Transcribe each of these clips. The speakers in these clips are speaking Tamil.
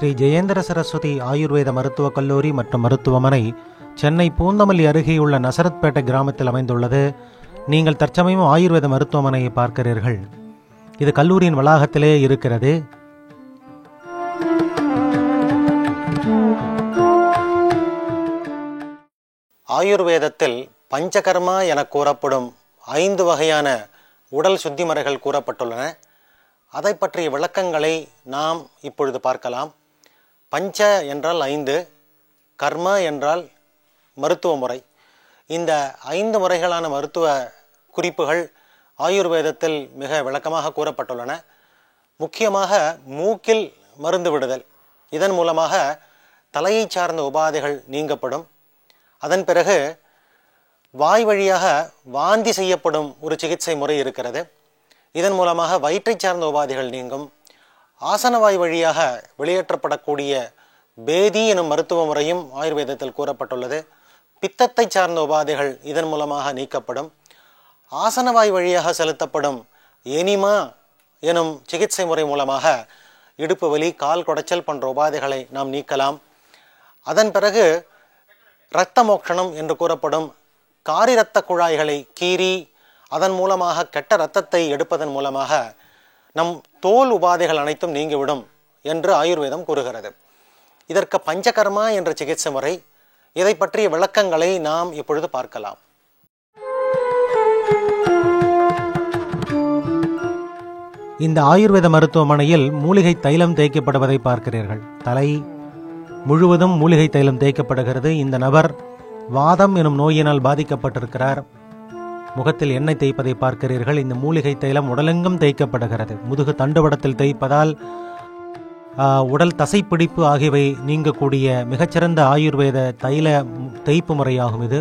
ஸ்ரீ ஜெயேந்திர சரஸ்வதி ஆயுர்வேத மருத்துவக் கல்லூரி மற்றும் மருத்துவமனை சென்னை பூந்தமல்லி அருகேயுள்ள நசரத்பேட்டை கிராமத்தில் அமைந்துள்ளது. நீங்கள் தற்சமயம் ஆயுர்வேத மருத்துவமனையை பார்க்கிறீர்கள். இது கல்லூரியின் வளாகத்திலே இருக்கிறது. ஆயுர்வேதத்தில் பஞ்சகர்மா என கூறப்படும் 5 வகையான உடல் சுத்தி முறைகள் கூறப்பட்டுள்ளன. அதை பற்றிய விளக்கங்களை நாம் இப்பொழுது பார்க்கலாம். பஞ்ச என்றால் 5, கர்ம என்றால் மருத்துவ முறை. இந்த 5 முறைகளான மருத்துவ குறிப்புகள் ஆயுர்வேதத்தில் மிக விளக்கமாக கூறப்பட்டுள்ளன. முக்கியமாக மூக்கில் மருந்து விடுதல், இதன் மூலமாக தலையை சார்ந்த உபாதைகள் நீங்கப்படும். அதன் பிறகு வாய் வழியாக வாந்தி செய்யப்படும் ஒரு சிகிச்சை முறை இருக்கிறது. இதன் மூலமாக வயிற்றை சார்ந்த உபாதைகள் நீங்கும். ஆசனவாய் வழியாக வெளியேற்றப்படக்கூடிய பேதி எனும் மருத்துவ முறையும் ஆயுர்வேதத்தில் கூறப்பட்டுள்ளது. பித்தத்தை சார்ந்த உபாதைகள் இதன் மூலமாக நீக்கப்படும். ஆசனவாய் வழியாக செலுத்தப்படும் எனிமா எனும் சிகிச்சை முறை மூலமாக இடுப்பு வலி, கால் குடைச்சல் போன்ற உபாதைகளை நாம் நீக்கலாம். அதன் பிறகு இரத்த மோட்சணம் என்று கூறப்படும் காரி இரத்த குழாய்களை கீறி அதன் மூலமாக கெட்ட இரத்தத்தை எடுப்பதன் மூலமாக நம் தோல் உபாதைகள் அனைத்தும் நீங்கிவிடும் என்று ஆயுர்வேதம் கூறுகிறது. இதற்கு பஞ்சகர்மா என்ற சிகிச்சை முறை. இதை பற்றிய விளக்கங்களை நாம் இப்பொழுது பார்க்கலாம். இந்த ஆயுர்வேத மருத்துவமனையில் மூலிகை தைலம் தேய்க்கப்படுவதை பார்க்கிறீர்கள். தலை முழுவதும் மூலிகை தைலம் தேய்க்கப்படுகிறது. இந்த நபர் வாதம் எனும் நோயினால் பாதிக்கப்பட்டிருக்கிறார். முகத்தில் எண்ணெய் தேய்ப்பதை பார்க்கிறீர்கள். இந்த மூலிகை தைலம் உடலெங்கும் தேய்க்கப்படுகிறது. முதுகு தண்டுவடத்தில் தேய்ப்பதால் உடல் தசைப்பிடிப்பு ஆகியவை நீங்கக்கூடிய மிகச்சிறந்த ஆயுர்வேத தைல தேய்ப்பு முறையாகும் இது.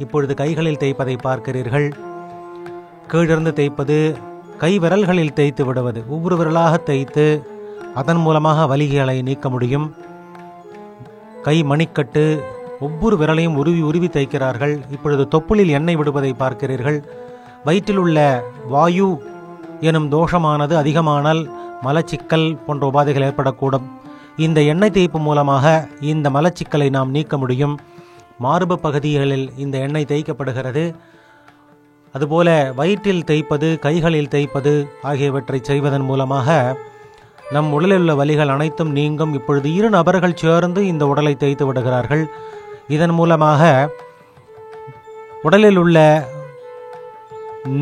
இப்பொழுது கைகளில் தேய்ப்பதை பார்க்கிறீர்கள். கீழிருந்து தேய்ப்பது, கை விரல்களில் தேய்த்து விடுவது, ஒவ்வொரு விரலாக தேய்த்து அதன் மூலமாக வலிகளை நீக்க முடியும். கை மணிக்கட்டு, ஒவ்வொரு விரலையும் உருவி தேய்க்கிறார்கள். இப்பொழுது தொப்புளில் எண்ணெய் விடுவதை பார்க்கிறீர்கள். வயிற்றில் உள்ள வாயு எனும் தோஷமானது அதிகமானால் மலச்சிக்கல் போன்ற உபாதைகள் ஏற்படக்கூடும். இந்த எண்ணெய் தேய்ப்பு மூலமாக இந்த மலச்சிக்கலை நாம் நீக்க முடியும். மார்பு பகுதிகளில் இந்த எண்ணெய் தேய்க்கப்படுகிறது. அதுபோல வயிற்றில் தேய்ப்பது, கைகளில் தேய்ப்பது ஆகியவற்றை செய்வதன் மூலமாக நம் உடலில் உள்ள வலிகள் அனைத்தும் நீங்கும். இப்பொழுது 2 நபர்கள் சேர்ந்து இந்த உடலை தேய்த்து விடுகிறார்கள். இதன் மூலமாக உடலில் உள்ள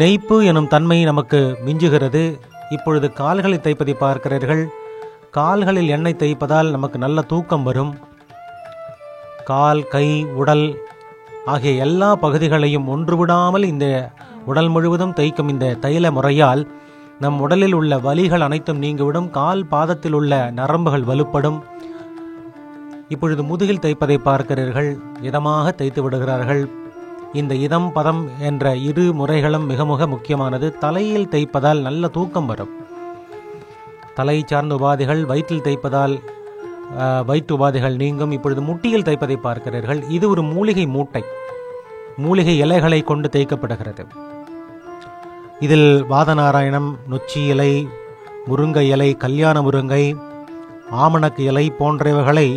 நெய்ப்பு எனும் தன்மை நமக்கு மிஞ்சுகிறது. இப்பொழுது கால்களை தேய்ப்பதை பார்க்கிறீர்கள். கால்களில் எண்ணெய் தேய்ப்பதால் நமக்கு நல்ல தூக்கம் வரும். கால், கை, உடல் ஆகிய எல்லா பகுதிகளையும் ஒன்று விடாமல் இந்த உடல் முழுவதும் தேய்க்கும் இந்த தைல முறையால் நம் உடலில் உள்ள வலிகள் அனைத்தும் நீங்கிவிடும். கால் பாதத்தில் உள்ள நரம்புகள் வலுப்படும். இப்பொழுது முதுகில் தேய்ப்பதை பார்க்கிறீர்கள். இதமாக தேய்த்து விடுகிறார்கள். இந்த இதம் பதம் என்ற 2 முறைகளும் மிக மிக முக்கியமானது. தலையில் தேய்ப்பதால் நல்ல தூக்கம் வரும். தலை சார்ந்த உபாதைகள், வயிற்றில் தேய்ப்பதால் வயிற்று உபாதைகள் நீங்கும். இப்பொழுது முட்டியில் தேய்ப்பதை பார்க்கிறீர்கள். இது ஒரு மூலிகை மூட்டை. மூலிகை இலைகளை கொண்டு தேய்க்கப்படுகிறது. இதில் வாதநாராயணம், நொச்சி இலை, முருங்கை இலை, கல்யாண முருங்கை, ஆமணக்கு இலை போன்றவைகளை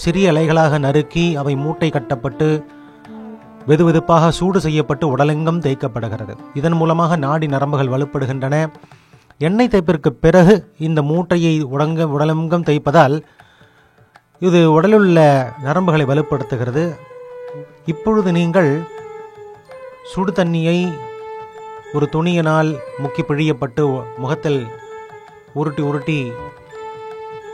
சிறிய இலைகளாக நறுக்கி அவை மூட்டை கட்டப்பட்டு வெதுவெதுப்பாக சூடு செய்யப்பட்டு உடலெங்கும் தேய்க்கப்படுகிறது. இதன் மூலமாக நாடி நரம்புகள் வலுப்படுகின்றன. எண்ணெய் தேய்ப்பிற்கு பிறகு இந்த மூட்டையை உடலெங்கும் தேய்ப்பதால் இது உடலுள்ள நரம்புகளை வலுப்படுத்துகிறது. இப்பொழுது நீங்கள் சுடு தண்ணியை ஒரு துணியினால் முக்கி பிழியப்பட்டு முகத்தில் உருட்டி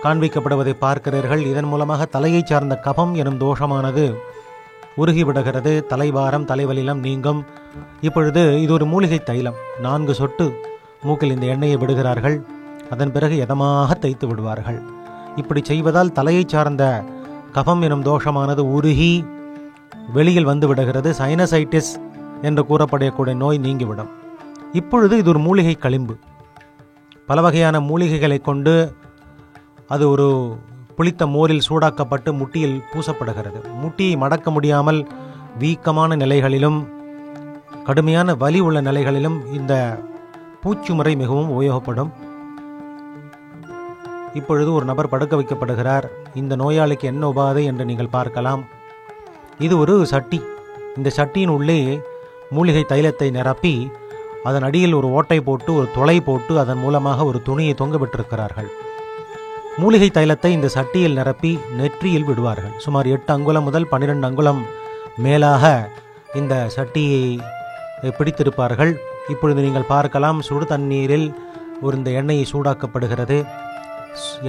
காண்பிக்கப்படுவதை பார்க்கிறீர்கள். இதன் மூலமாக தலையை சார்ந்த கபம் எனும் தோஷமானது உருகிவிடுகிறது. தலைவாரம், தலைவலிலம் நீங்கும். இப்பொழுது இது ஒரு மூலிகை தைலம். 4 சொட்டு மூக்கில் இந்த எண்ணெயை விடுகிறார்கள். அதன் பிறகு இதமாக தேய்த்து விடுவார்கள். இப்படி செய்வதால் தலையை சார்ந்த கபம் எனும் தோஷமானது உருகி வெளியில் வந்து விடுகிறது. சைனசைட்டிஸ் என்று கூறப்படக்கூடிய நோய் நீங்கிவிடும். இப்பொழுது இது ஒரு மூலிகை களிம்பு. பல வகையான மூலிகைகளை கொண்டு அது ஒரு புளித்த மோரில் சூடாக்கப்பட்டு முட்டியில் பூசப்படுகிறது. முட்டியை மடக்க முடியாமல் வீக்கமான நிலைகளிலும் கடுமையான வலி உள்ள நிலைகளிலும் இந்த பூச்சு முறை மிகவும் உபயோகப்படும். இப்பொழுது ஒரு நபர் படுக்க வைக்கப்படுகிறார். இந்த நோயாளிக்கு என்ன உபாதை என்று நீங்கள் பார்க்கலாம். இது ஒரு சட்டி. இந்த சட்டியின் உள்ளே மூலிகை தைலத்தை நிரப்பி அதன் அடியில் ஒரு ஓட்டை போட்டு ஒரு துளை போட்டு அதன் மூலமாக ஒரு துணியை தொங்க விட்டிருக்கிறார்கள். மூலிகை தைலத்தை இந்த சட்டியில் நிரப்பி நெற்றியில் விடுவார்கள். சுமார் 8 அங்குலம் முதல் 12 அங்குலம் மேலாக இந்த சட்டியை பிடித்திருப்பார்கள். இப்பொழுது நீங்கள் பார்க்கலாம், சுடு தண்ணீரில் இந்த எண்ணெயை சூடாக்கப்படுகிறது.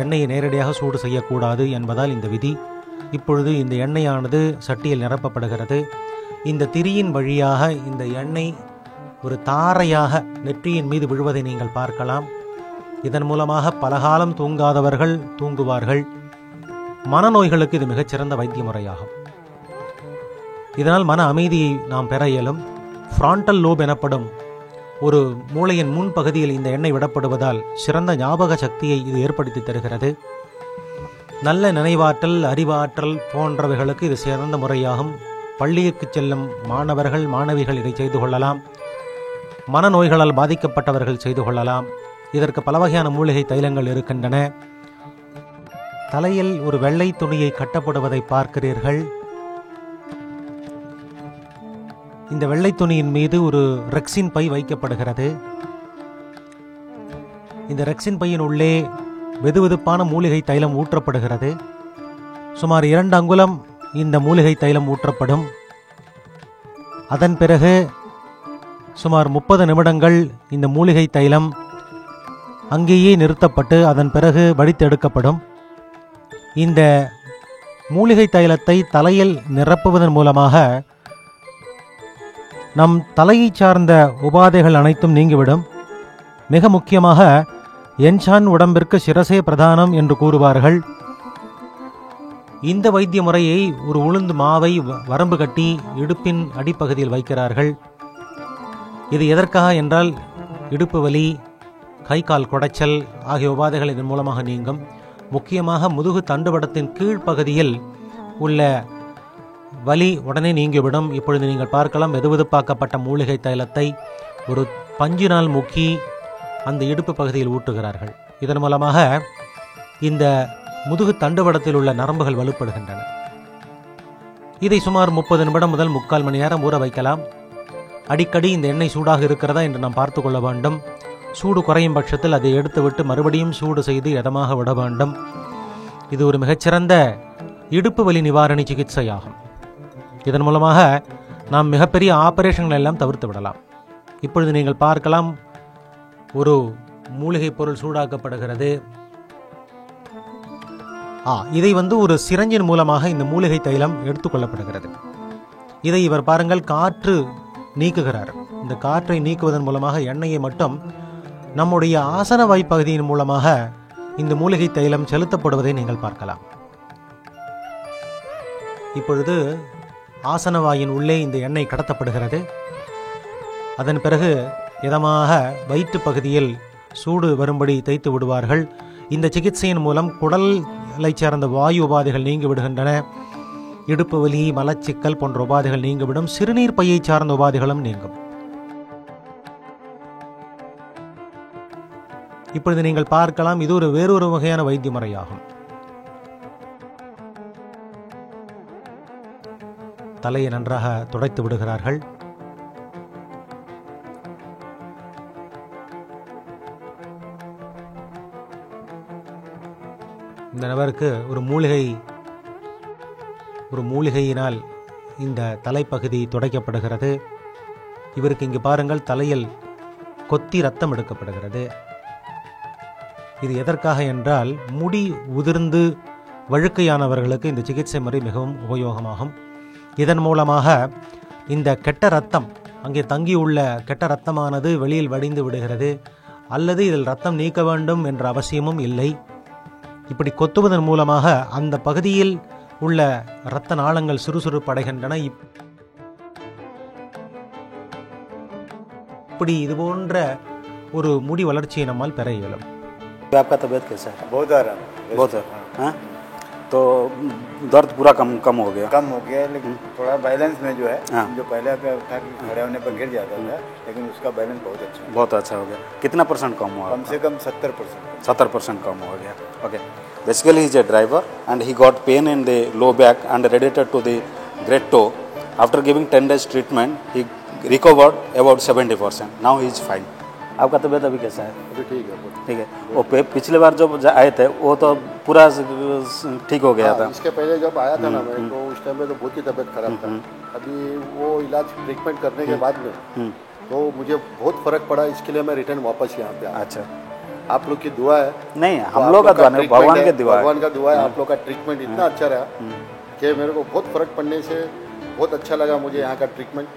எண்ணெயை நேரடியாக சூடு செய்யக்கூடாது என்பதால் இந்த விதி. இப்பொழுது இந்த எண்ணெயானது சட்டியில் நிரப்பப்படுகிறது. இந்த திரியின் வழியாக இந்த எண்ணெய் ஒரு தாரையாக நெற்றியின் மீது விழுவதை நீங்கள் பார்க்கலாம். இதன் மூலமாக பலகாலம் தூங்காதவர்கள் தூங்குவார்கள். மனநோய்களுக்கு இது மிகச்சிறந்த வைத்திய முறையாகும். இதனால் மன அமைதியை நாம் பெற இயலும். ஃப்ராண்டல் லோப் எனப்படும் ஒரு மூளையின் முன்பகுதியில் இந்த எண்ணெய் விடப்படுவதால் சிறந்த ஞாபக சக்தியை இது ஏற்படுத்தி தருகிறது. நல்ல நினைவாற்றல், அறிவாற்றல் போன்றவைகளுக்கு இது சிறந்த முறையாகும். பள்ளிக்கு செல்லும் மாணவர்கள், மாணவிகள் இதை செய்து கொள்ளலாம். மனநோய்களால் பாதிக்கப்பட்டவர்கள் செய்து கொள்ளலாம். இதற்கு பல வகையான மூலிகை தைலங்கள் இருக்கின்றன. தலையில் ஒரு வெள்ளை துணியை கட்டப்படுவதை பார்க்கிறீர்கள். இந்த வெள்ளை துணியின் மீது ஒரு ரெக்சின் பை வைக்கப்படுகிறது. இந்த ரெக்சின் பையின் உள்ளே வெதுவெதுப்பான மூலிகை தைலம் ஊற்றப்படுகிறது. சுமார் 2 அங்குலம் இந்த மூலிகை தைலம் ஊற்றப்படும். அதன் பிறகு சுமார் 30 நிமிடங்கள் இந்த மூலிகை தைலம் அங்கேயே நிறுத்தப்பட்டு அதன் பிறகு வடித்தெடுக்கப்படும். இந்த மூலிகை தைலத்தை தலையில் நிரப்புவதன் மூலமாக நம் தலையை சார்ந்த உபாதைகள் அனைத்தும் நீங்கிவிடும். மிக முக்கியமாக என்சான் உடம்பிற்கு சிரசே பிரதானம் என்று கூறுவார்கள். இந்த வைத்திய முறையை ஒரு உளுந்து மாவை வரம்பு கட்டி இடுப்பின் அடிப்பகுதியில் வைக்கிறார்கள். இது எதற்காக என்றால் இடுப்பு வலி, கை கால் குடைச்சல் ஆகிய உபாதைகள் இதன் மூலமாக நீங்கும். முக்கியமாக முதுகு தண்டுவடத்தின் கீழ்ப்பகுதியில் உள்ள வலி உடனே நீங்கிவிடும். இப்பொழுது நீங்கள் பார்க்கலாம், வெதுவெதுப்பாக்கப்பட்ட மூலிகை தைலத்தை ஒரு பஞ்சினால் முக்கி அந்த இடுப்பு பகுதியில் ஊட்டுகிறார்கள். இதன் மூலமாக இந்த முதுகு தண்டுவடத்தில் உள்ள நரம்புகள் வலுப்படுகின்றன. இதை சுமார் 30 நிமிடம் முதல் 3/4 மணி நேரம் ஊற வைக்கலாம். அடிக்கடி இந்த எண்ணெய் சூடாக இருக்கிறதா என்று நாம் பார்த்து கொள்ள வேண்டும். சூடு குறையும் பட்சத்தில் அதை எடுத்துவிட்டு மறுபடியும் சூடு செய்து இதமாக விட வேண்டும். இது ஒரு மிகச்சிறந்த இடுப்பு வலி நிவாரணி சிகிச்சையாகும். இதன் மூலமாக நாம் மிகப்பெரிய ஆபரேஷன்கள் எல்லாம் தவிர்த்து விடலாம். இப்பொழுது நீங்கள் பார்க்கலாம், ஒரு மூலிகை பொருள் சூடாக்கப்படுகிறது. இதை ஒரு சிரஞ்சின் மூலமாக இந்த மூலிகை தைலம் எடுத்துக்கொள்ளப்படுகிறது. இதை இவர் பாருங்கள், காற்று நீக்குகிறார். இந்த காற்றை நீக்குவதன் மூலமாக எண்ணெயை மட்டும் நம்முடைய ஆசன வாய்ப்பகுதியின் மூலமாக இந்த மூலிகை தைலம் செலுத்தப்படுவதை நீங்கள் பார்க்கலாம். இப்பொழுது ஆசனவாயின் உள்ளே இந்த எண்ணெய் கடத்தப்படுகிறது. அதன் பிறகு இதமாக வயிற்று பகுதியில் சூடு வரும்படி தேய்த்து விடுவார்கள். இந்த சிகிச்சையின் மூலம் குடலை சேர்ந்த வாயு உபாதைகள் நீங்கி விடுகின்றன. இடுப்பு வலி, மலச்சிக்கல் போன்ற உபாதைகள் நீங்கிவிடும். சிறுநீர் பையை சார்ந்த உபாதைகளும் நீங்கும். இப்பொழுது நீங்கள் பார்க்கலாம், இது வேறொரு வகையான வைத்திய முறையாகும். தலையை நன்றாக துடைத்து விடுகிறார்கள். இந்த நபருக்கு ஒரு மூலிகையினால் இந்த தலைப்பகுதி துடைக்கப்படுகிறது. இவருக்கு இங்கு பாருங்கள், தலையில் கொத்தி ரத்தம் எடுக்கப்படுகிறது. இது எதற்காக என்றால், முடி உதிர்ந்து வழுக்கையானவர்களுக்கு இந்த சிகிச்சை முறை மிகவும் உபயோகமாகும். இதன் மூலமாக இந்த கெட்ட ரத்தம், அங்கே தங்கியுள்ள கெட்ட ரத்தமானது வெளியில் வடிந்து விடுகிறது. அல்லது இதில் ரத்தம் நீக்க வேண்டும் என்ற அவசியமும் இல்லை. இப்படி கொத்துவதன் மூலமாக அந்த பகுதியில் உள்ள இரத்த நாளங்கள் சுறுசுறுப்படைகின்றன. இப்படி இது போன்ற ஒரு முடி வளர்ச்சியை நம்மால் பெற இயலும். आपका तबीयत कैसा है? बहुत आराम। बहुत है। हाँ, तो दर्द पूरा कम हो गया। लेकिन थोड़ा बैलेंस में जो है जो पहले था खड़े होने पर गिर जाता था, लेकिन उसका बैलेंस बहुत अच्छा हो गया। कितना % कम हुआ? कम से कम 70%। 70% कम हो गया। Okay, basically he is a driver and he got pain in the low back and related to the great toe. After giving 10 days treatment he recovered about 70%। Now he is fine. आपका तबीयत अभी कैसा है? अभी ठीक है। वो पिछले बार जब आए थे वो तो पूरा ठीक हो गया था। इसके पहले जब आया था ना मैं, तो उस टाइम में तो बहुत ही तबीयत खराब था। अभी वो इलाज ट्रीटमेंट करने के बाद में तो मुझे बहुत फर्क पड़ा। इसके लिए मैं रिटर्न वापस यहाँ पे आया। अच्छा, आप लोग की दुआ है? नहीं, हम लोग का दुआ नहीं, भगवान का दुआ है। आप लोग का ट्रीटमेंट इतना अच्छा रहा कि मेरे को बहुत फर्क पड़ने से बहुत अच्छा लगा मुझे यहाँ का ट्रीटमेंट,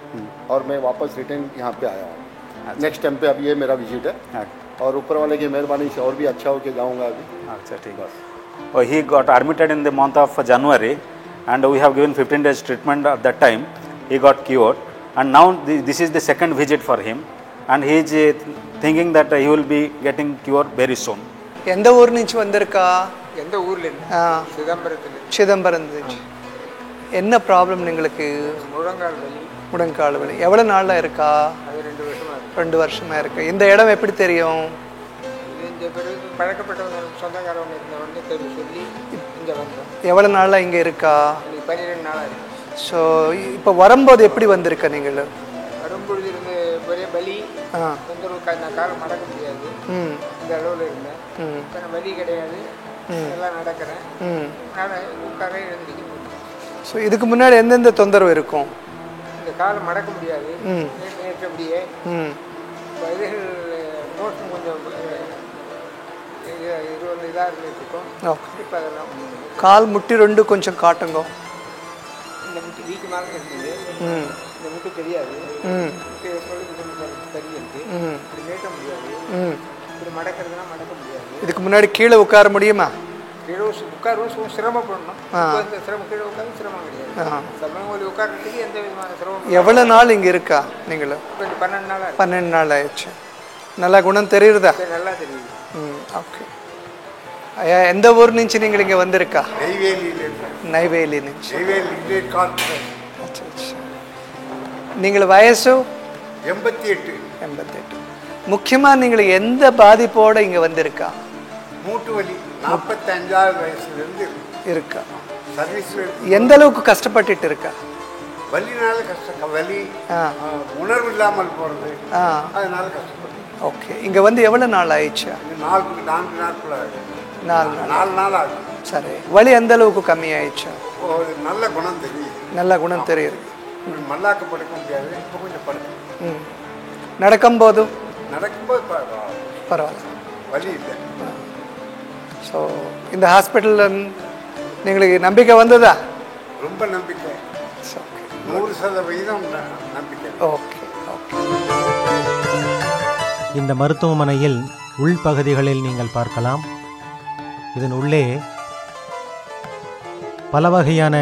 और मैं वापस रिटर्न यहाँ पे आया हूँ। नेक्स्ट टाइम पे अब ये मेरा विजिट है, और ऊपर वाले की मेहरबानी से और भी अच्छा होके जाऊँगा अभी। अच्छा, ठीक है। He got admitted in the month of January and we have given 15 days treatment at that time. He got cured and now this is the second visit for him and he is thinking that he will be getting cured very soon. எந்த ஊர் నుంచి வந்திருக்கா? எந்த ஊர்ல இருந்து? சிதம்பரம் నుంచి. என்ன ப்ராப்ளம் உங்களுக்கு? முழங்கால் வலி. எவ்வளவு நாளா இருக்கா? அது 2 வருஷமா இருக்கு. 2 வருஷமா இருக்கு. இந்த இடம் எப்படி தெரியும்? இந்த பிறகு பழக்கப்பட்டவங்க சொந்தக்காரவங்க இருந்தவங்க சொல்லி இங்க வந்தோம். எவ்வளவு நாளா இங்க இருக்கா? 12 நாளா இருக்கு. ஸோ இப்போ வரும்போது எப்படி வந்திருக்க நீங்கள்? வரும்பொழுது இருந்து ஒரே வலி, தொந்தரவு, காலம் மடக்க முடியாது, இந்த அளவில் இருந்தேன். இப்போ வலி கிடையாது, எல்லாம் நடக்கிறேன், உட்கார எழுந்திரிக்க முடியும். ஸோ இதுக்கு முன்னாடி எந்தெந்த தொந்தரவு இருக்கும்? இந்த காலம் மடக்க முடியாது, நேற்றபடியே வயதுகள் மோஷன் கொஞ்சம் இதாக இருந்துருக்கும். இப்போ அதெல்லாம் கால் முட்டி 2 கொஞ்சம் காட்டுங்க. இந்த முட்டி வீக்கமாக இருந்தது, இந்த முட்டி தெரியாது, சரி இருக்கு, இப்படி நீட்ட முடியாது, இப்படி மடக்கிறதுனா மடக்க முடியாது. இதுக்கு முன்னாடி கீழே உட்கார முடியுமா? கீழே உட்காருவோம், சிரமப்படணும். இந்த கீழே உட்காந்து சிரமம் கிடையாது. சமயம் உட்கார்றதுக்கு எந்த விதமான சிரமம். எவ்வளோ நாள் இங்கே இருக்கா நீங்கள்? 12 நாள். 12 நாள் ஆயிடுச்சு. நல்லா குணம் தெரியுறதா? நல்லா தெரியுது. ఓకే. అయ్యా, ఎంత ఊరు నుంచి நீங்கள் இங்கே வந்திருக்கா? நெய்வேலி నుంచి. நீங்கள் வயசு? 88. முக்கியமாக நீங்கள் எந்த பாதிப்போடு இங்கே வந்திருக்கா? மூட்டு வலி 45ஆவது வயசுலேருந்து இருக்கா. சர்வீஸில் எந்த அளவுக்கு கஷ்டப்பட்டுட்டு இருக்கா? வலினால வலி, உணர்வு இல்லாமல் போகிறது, அதனால கஷ்டப்பட்டு. ஓகே. இங்கே வந்து எவ்வளோ நாள் ஆயிடுச்சு? 4 நாட்கள் ஆகுது. 4 நாள் ஆகுது. சரி. வலி எந்த அளவுக்கு கம்மி ஆயிடுச்சா? நல்ல குணம் தெரியுது. நல்ல குணம் தெரியுது. மல்லாக்க படுக்க முடியாது, இப்போ கொஞ்சம் படுக்க. நடக்கும்போது பரவாயில்ல, வலி இல்லை. ஸோ இந்த ஹாஸ்பிட்டலில் நீங்களுக்கு நம்பிக்கை வந்ததா? ரொம்ப நம்பிக்கை, 100% நம்பிக்கை. ஓகே. இந்த மருத்துவமனையில் உள்பகுதிகளில் நீங்கள் பார்க்கலாம். இதன் உள்ளே பல வகையான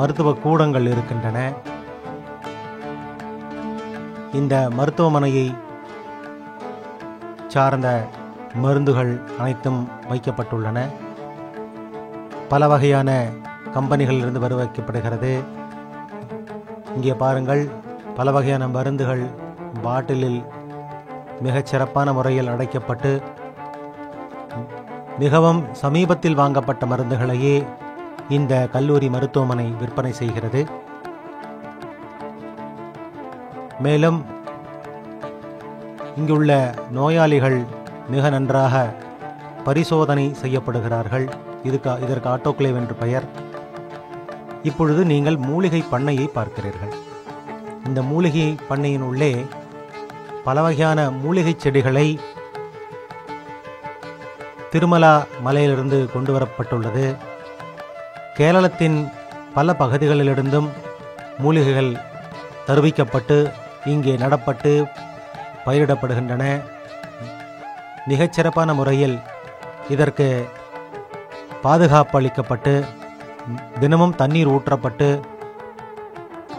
மருத்துவ கூடங்கள் இருக்கின்றன. இந்த மருத்துவமனையை சார்ந்த மருந்துகள் அனைத்தும் வைக்கப்பட்டுள்ளன. பல வகையான கம்பெனிகளிலிருந்து வர வைக்கப்படுகிறது. இங்கே பாருங்கள், பல வகையான மருந்துகள் பாட்டிலில் மிகச்சிறப்பான முறையில் அடைக்கப்பட்டு மிகவும் சமீபத்தில் வாங்கப்பட்ட மருந்துகளையே இந்த கல்லூரி மருத்துவமனை விற்பனை செய்கிறது. மேலும் இங்குள்ள நோயாளிகள் மிக நன்றாக பரிசோதனை செய்யப்படுகிறார்கள். இதற்கு ஆட்டோக்ளேவ் என்று பெயர். இப்பொழுது நீங்கள் மூலிகை பண்ணையை பார்க்கிறீர்கள். இந்த மூலிகை பண்ணையின் உள்ளே பல வகையான மூலிகை செடிகளை திருமலா மலையிலிருந்து கொண்டு வரப்பட்டுள்ளது. கேரளத்தின் பல பகுதிகளிலிருந்தும் மூலிகைகள் தருவிக்கப்பட்டு இங்கே நடப்பட்டு பயிரிடப்படுகின்றன. மிகச்சிறப்பான முறையில் இதற்கு பாதுகாப்பு அளிக்கப்பட்டு தினமும் தண்ணீர் ஊற்றப்பட்டு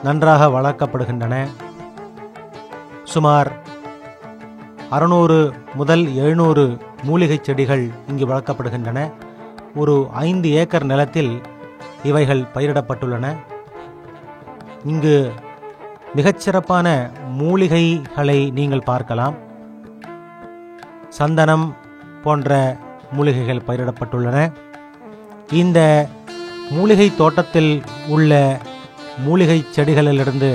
நன்றாக வளர்க்கப்படுகின்றன. சுமார் 600 முதல் 700 மூலிகை செடிகள் இங்கு வளர்க்கப்படுகின்றன. ஒரு 5 ஏக்கர் நிலத்தில் இவைகள் பயிரிடப்பட்டுள்ளன. இங்கு மிகச்சிறப்பான மூலிகைகளை நீங்கள் பார்க்கலாம். சந்தனம் போன்ற மூலிகைகள் பயிரிடப்பட்டுள்ளன. இந்த மூலிகை தோட்டத்தில் உள்ள மூலிகை செடிகளிலிருந்து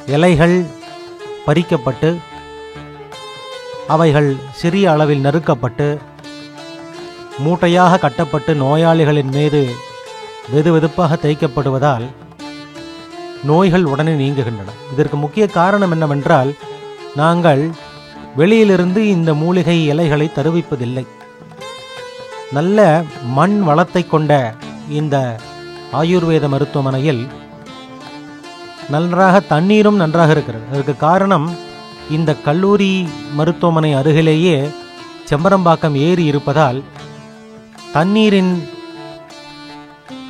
இலைகள் பறிக்கப்பட்டு அவைகள் சிறிய அளவில் நறுக்கப்பட்டு மூட்டையாக கட்டப்பட்டு நோயாளிகளின் மீது வெதுவெதுப்பாக தேய்க்கப்படுவதால் நோய்கள் உடனே நீங்குகின்றன. இதற்கு முக்கிய காரணம் என்னவென்றால், நாங்கள் வெளியிலிருந்து இந்த மூலிகை இலைகளை தருவிப்பதில்லை. நல்ல மண் வளத்தை கொண்ட இந்த ஆயுர்வேத மருத்துவமனையில் நன்றாக தண்ணீரும் நன்றாக இருக்கிறது. அதற்கு காரணம், இந்த கல்லூரி மருத்துவமனை அருகிலேயே செம்பரம்பாக்கம் ஏரி இருப்பதால் தண்ணீரின்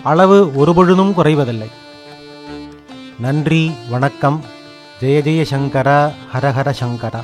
அளவு ஒருபொழுதும் குறைவதில்லை. நன்றி, வணக்கம். ஜெய ஜெய சங்கரா, ஹரஹர சங்கரா.